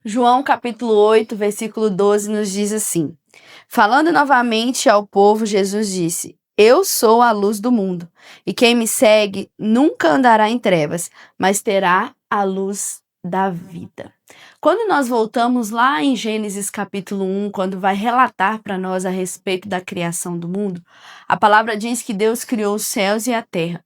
João capítulo 8, versículo 12 nos diz assim: falando novamente ao povo, Jesus disse: eu sou a luz do mundo, e quem me segue nunca andará em trevas, mas terá a luz da vida. Quando nós voltamos lá em Gênesis capítulo 1, quando vai relatar para nós a respeito da criação do mundo, a palavra diz que Deus criou os céus e a terra,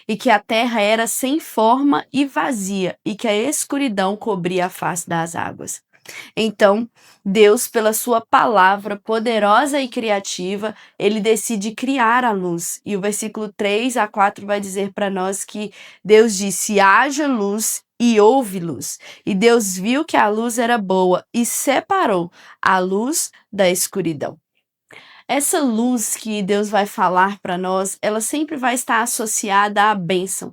e que a terra era sem forma e vazia, e que a escuridão cobria a face das águas. Então, Deus, pela sua palavra poderosa e criativa, ele decide criar a luz. E o versículo 3 a 4 vai dizer para nós que Deus disse: haja luz e houve luz. E Deus viu que a luz era boa e separou a luz da escuridão. Essa luz que Deus vai falar para nós, ela sempre vai estar associada à bênção,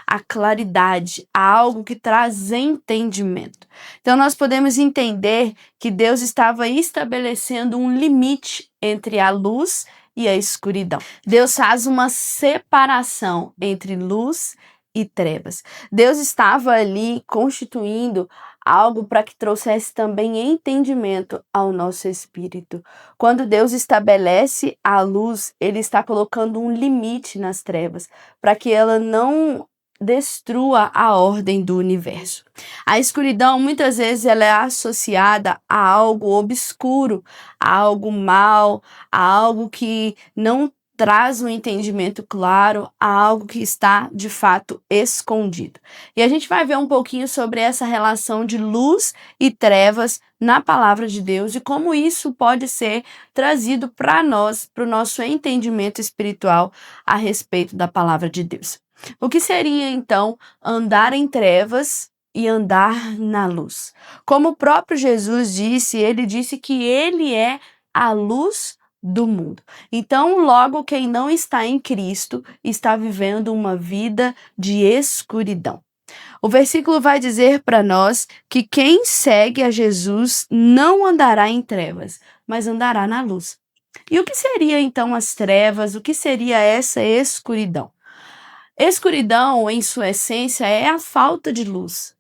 à claridade, a algo que traz entendimento. Então nós podemos entender que Deus estava estabelecendo um limite entre a luz e a escuridão. Deus faz uma separação entre luz e trevas. Deus estava ali constituindo algo para que trouxesse também entendimento ao nosso espírito. Quando Deus estabelece a luz, ele está colocando um limite nas trevas, para que ela não destrua a ordem do universo. A escuridão, muitas vezes, ela é associada a algo obscuro, a algo mal, a algo que não traz um entendimento claro, a algo que está, de fato, escondido. E a gente vai ver um pouquinho sobre essa relação de luz e trevas na palavra de Deus e como isso pode ser trazido para nós, para o nosso entendimento espiritual a respeito da palavra de Deus. O que seria, então, andar em trevas e andar na luz? Como o próprio Jesus disse, ele disse que ele é a luz do mundo. Então, logo, quem não está em Cristo está vivendo uma vida de escuridão. O versículo vai dizer para nós que quem segue a Jesus não andará em trevas, mas andará na luz. E o que seria então as trevas? O que seria essa escuridão? Escuridão, em sua essência, é a falta de luz.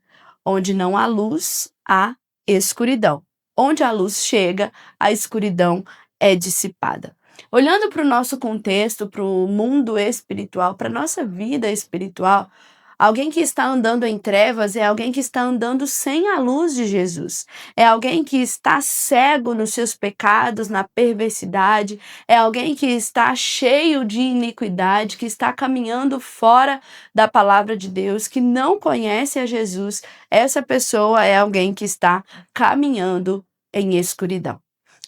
Onde não há luz, há escuridão. Onde a luz chega, a escuridão é dissipada. Olhando para o nosso contexto, para o mundo espiritual, para a nossa vida espiritual, alguém que está andando em trevas é alguém que está andando sem a luz de Jesus. É alguém que está cego nos seus pecados, na perversidade. É alguém que está cheio de iniquidade, que está caminhando fora da palavra de Deus, que não conhece a Jesus. Essa pessoa é alguém que está caminhando em escuridão.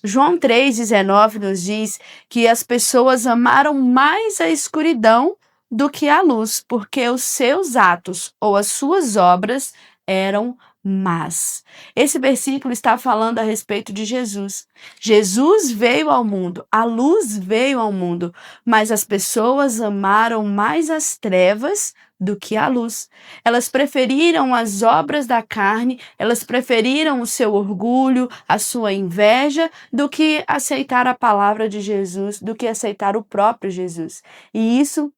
João 3,19 nos diz que as pessoas amaram mais a escuridão do que a luz, porque os seus atos ou as suas obras eram más. Esse versículo está falando a respeito de Jesus. Jesus veio ao mundo, a luz veio ao mundo, mas as pessoas amaram mais as trevas do que a luz. Elas preferiram as obras da carne, elas preferiram o seu orgulho, a sua inveja, do que aceitar a palavra de Jesus, do que aceitar o próprio Jesus. E isso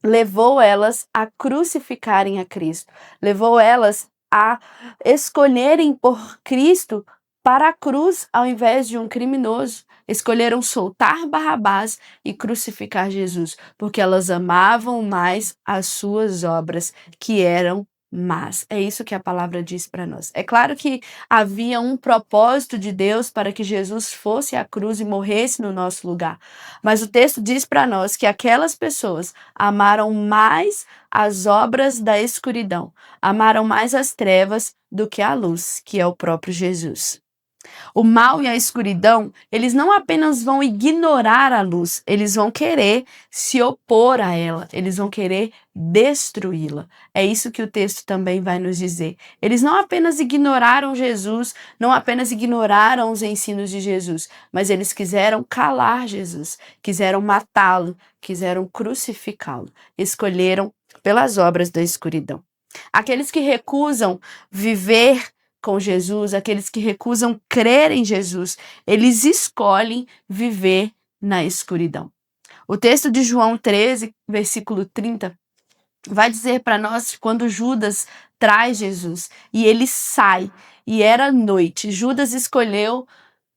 levou elas a crucificarem a Cristo, levou elas a escolherem por Cristo para a cruz ao invés de um criminoso. Escolheram soltar Barrabás e crucificar Jesus, porque elas amavam mais as suas obras, que eram más. É isso que a palavra diz para nós. É claro que havia um propósito de Deus para que Jesus fosse à cruz e morresse no nosso lugar. Mas o texto diz para nós que aquelas pessoas amaram mais as obras da escuridão, amaram mais as trevas do que a luz, que é o próprio Jesus. O mal e a escuridão, eles não apenas vão ignorar a luz, eles vão querer se opor a ela, eles vão querer destruí-la. É isso que o texto também vai nos dizer. Eles não apenas ignoraram Jesus, não apenas ignoraram os ensinos de Jesus, mas eles quiseram calar Jesus, quiseram matá-lo, quiseram crucificá-lo, escolheram pelas obras da escuridão. Aqueles que recusam viver com Jesus, aqueles que recusam crer em Jesus, eles escolhem viver na escuridão. O texto de João 13, versículo 30, vai dizer para nós que quando Judas traz Jesus e ele sai, e era noite. Judas escolheu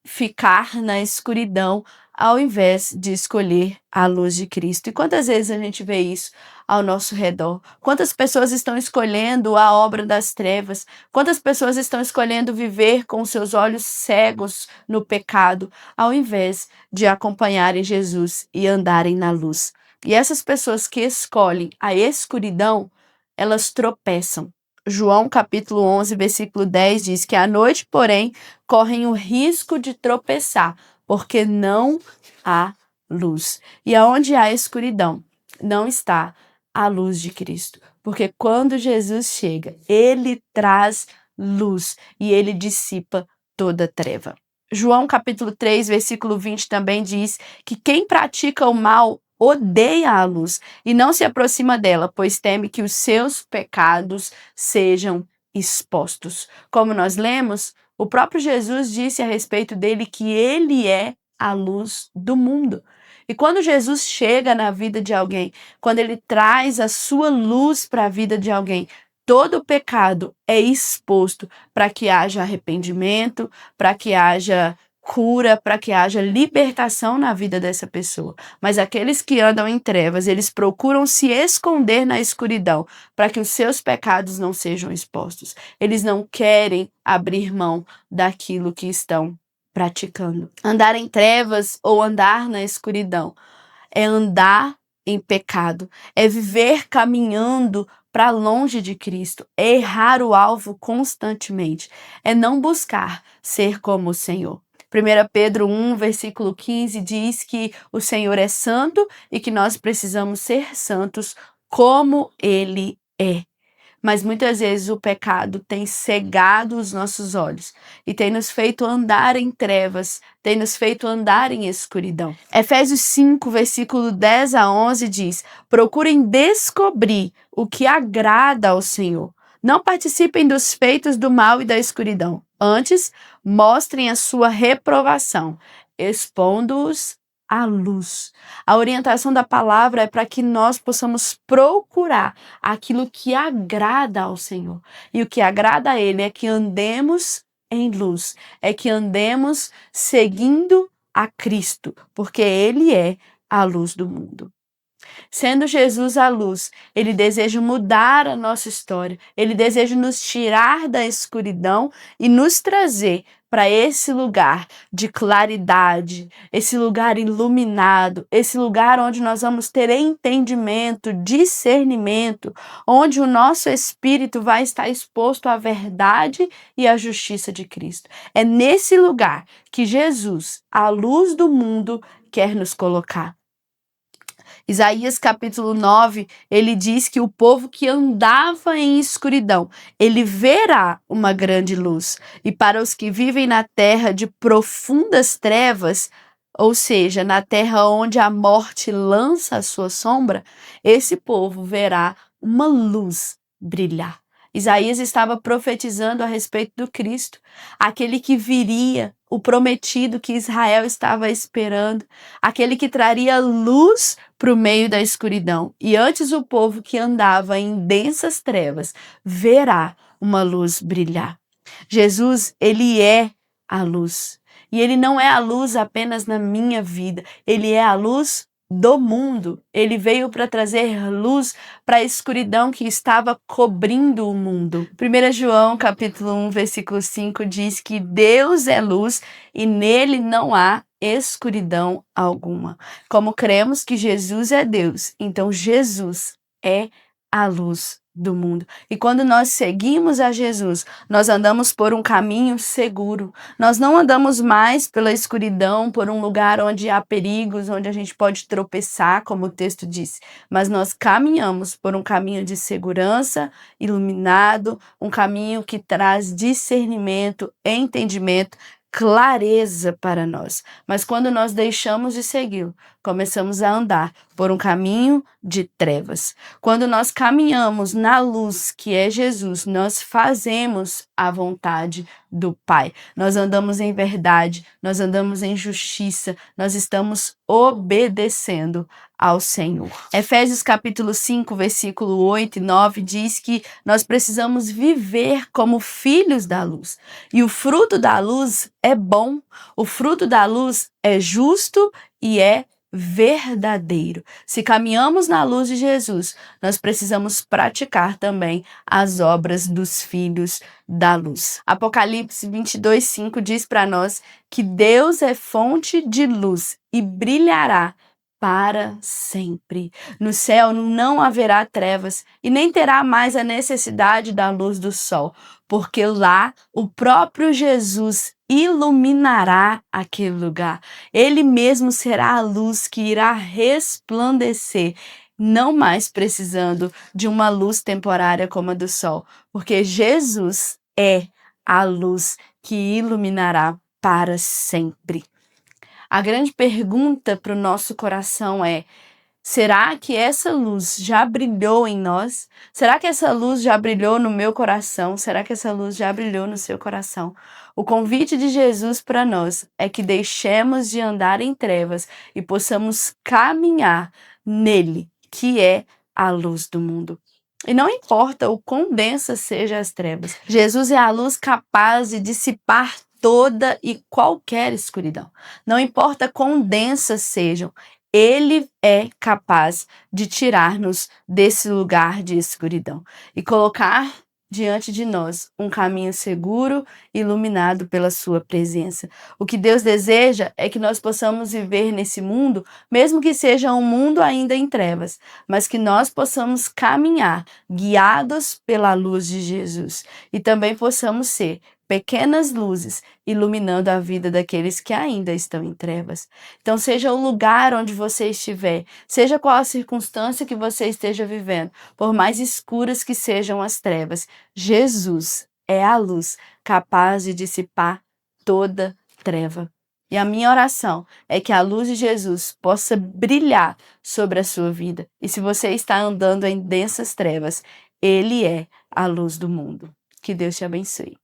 ficar na escuridão ao invés de escolher a luz de Cristo. E quantas vezes a gente vê isso ao nosso redor? Quantas pessoas estão escolhendo a obra das trevas? Quantas pessoas estão escolhendo viver com seus olhos cegos no pecado, ao invés de acompanharem Jesus e andarem na luz? E essas pessoas que escolhem a escuridão, elas tropeçam. João capítulo 11, versículo 10 diz que à noite, porém, correm o risco de tropeçar, porque não há luz. E aonde há escuridão, não está a luz de Cristo. Porque quando Jesus chega, ele traz luz e ele dissipa toda treva. João capítulo 3, versículo 20 também diz que quem pratica o mal odeia a luz e não se aproxima dela, pois teme que os seus pecados sejam expostos. Como nós lemos, o próprio Jesus disse a respeito dele que ele é a luz do mundo. E quando Jesus chega na vida de alguém, quando ele traz a sua luz para a vida de alguém, todo o pecado é exposto para que haja arrependimento, para que haja cura, para que haja libertação na vida dessa pessoa. Mas aqueles que andam em trevas, eles procuram se esconder na escuridão para que os seus pecados não sejam expostos. Eles não querem abrir mão daquilo que estão praticando. Andar em trevas ou andar na escuridão é andar em pecado, é viver caminhando para longe de Cristo, é errar o alvo constantemente, é não buscar ser como o Senhor. 1 Pedro 1, versículo 15 diz que o Senhor é santo e que nós precisamos ser santos como Ele é. Mas muitas vezes o pecado tem cegado os nossos olhos e tem nos feito andar em trevas, tem nos feito andar em escuridão. Efésios 5, versículo 10 a 11 diz: procurem descobrir o que agrada ao Senhor. Não participem dos feitos do mal e da escuridão. Antes, mostrem a sua reprovação, expondo-os à luz. A orientação da palavra é para que nós possamos procurar aquilo que agrada ao Senhor. E o que agrada a Ele é que andemos em luz, é que andemos seguindo a Cristo, porque Ele é a luz do mundo. Sendo Jesus a luz, Ele deseja mudar a nossa história, Ele deseja nos tirar da escuridão e nos trazer para esse lugar de claridade, esse lugar iluminado, esse lugar onde nós vamos ter entendimento, discernimento, onde o nosso espírito vai estar exposto à verdade e à justiça de Cristo. É nesse lugar que Jesus, a luz do mundo, quer nos colocar. Isaías capítulo 9, ele diz que o povo que andava em escuridão, ele verá uma grande luz. E para os que vivem na terra de profundas trevas, ou seja, na terra onde a morte lança a sua sombra, esse povo verá uma luz brilhar. Isaías estava profetizando a respeito do Cristo, aquele que viria, o prometido que Israel estava esperando, aquele que traria luz para o meio da escuridão. E antes o povo que andava em densas trevas verá uma luz brilhar. Jesus, ele é a luz. E ele não é a luz apenas na minha vida, ele é a luz do mundo. Ele veio para trazer luz para a escuridão que estava cobrindo o mundo. 1 João capítulo 1, versículo 5 diz que Deus é luz e nele não há escuridão alguma. Como cremos que Jesus é Deus, então Jesus é a luz do mundo. E quando nós seguimos a Jesus, nós andamos por um caminho seguro. Nós não andamos mais pela escuridão, por um lugar onde há perigos, onde a gente pode tropeçar, como o texto diz, mas nós caminhamos por um caminho de segurança, iluminado, um caminho que traz discernimento, entendimento, clareza para nós. Mas quando nós deixamos de segui-lo, começamos a andar por um caminho de trevas. Quando nós caminhamos na luz, que é Jesus, nós fazemos a vontade do Pai. Nós andamos em verdade, nós andamos em justiça, nós estamos obedecendo ao Senhor. Efésios capítulo 5, versículo 8 e 9 diz que nós precisamos viver como filhos da luz. E o fruto da luz é bom, o fruto da luz é justo e é verdadeiro. Se caminhamos na luz de Jesus, nós precisamos praticar também as obras dos filhos da luz. Apocalipse 22, 5 diz para nós que Deus é fonte de luz e brilhará para sempre. No céu não haverá trevas e nem terá mais a necessidade da luz do sol, porque lá o próprio Jesus iluminará aquele lugar. Ele mesmo será a luz que irá resplandecer, não mais precisando de uma luz temporária como a do sol, porque Jesus é a luz que iluminará para sempre. A grande pergunta para o nosso coração é: será que essa luz já brilhou em nós? Será que essa luz já brilhou no meu coração? Será que essa luz já brilhou no seu coração? O convite de Jesus para nós é que deixemos de andar em trevas e possamos caminhar nele, que é a luz do mundo. E não importa o quão densa sejam as trevas, Jesus é a luz capaz de dissipar toda e qualquer escuridão. Não importa quão densas sejam, ele é capaz de tirar-nos desse lugar de escuridão e colocar diante de nós um caminho seguro, iluminado pela sua presença. O que Deus deseja é que nós possamos viver nesse mundo, mesmo que seja um mundo ainda em trevas, mas que nós possamos caminhar guiados pela luz de Jesus e também possamos ser pequenas luzes iluminando a vida daqueles que ainda estão em trevas. Então, seja o lugar onde você estiver, seja qual a circunstância que você esteja vivendo, por mais escuras que sejam as trevas, Jesus é a luz capaz de dissipar toda treva. E a minha oração é que a luz de Jesus possa brilhar sobre a sua vida. E se você está andando em densas trevas, Ele é a luz do mundo. Que Deus te abençoe.